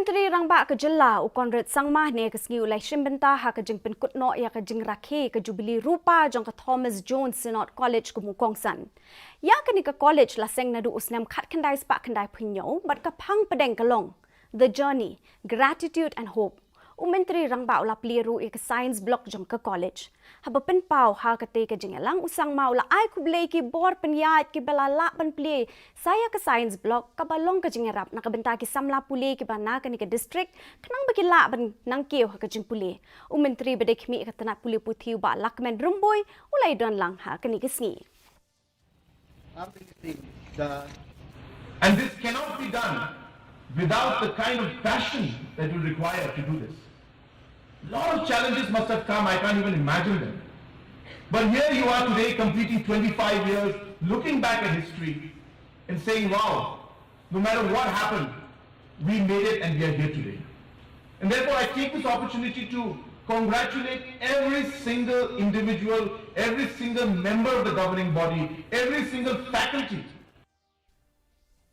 Menteri Rangba ke Jela u Conrad Sangma ne ke sengi ulai Shim Bynta ha ke jing penkut no ya ke Jingrakhe ke Jubilili Rupa Jong ke Thomas Jones Synod College ke Mukongsan. Ya ke ni ke college la seng nadu usnam khat kendai spak kendai punyo bat ke phang pedeng kelong. The journey, gratitude and hope. U Menteri Rangba ula pliru ke science block jong ke college. Haba pen pau ha ke te ke jingelang usang mau la ai kublei ki bor penyat ki belala pen pli. Saya ke science block ka balong ke jingerap na ke benta ki samla puli ki bana ke ni ke district kenang bagi la ben nang keu ha ke jing puli. U Menteri bedek mi ke tanat puli puthi ba lakmen rumboi ulai don lang ha ke ni ke sngi. And this cannot be done without the kind of passion that you require to do this. A lot of challenges must have come, I can't even imagine them. But here you are today completing 25 years, looking back at history and saying, wow, no matter what happened, we made it and we are here today. And therefore I take this opportunity to congratulate every single individual, every single member of the governing body, every single faculty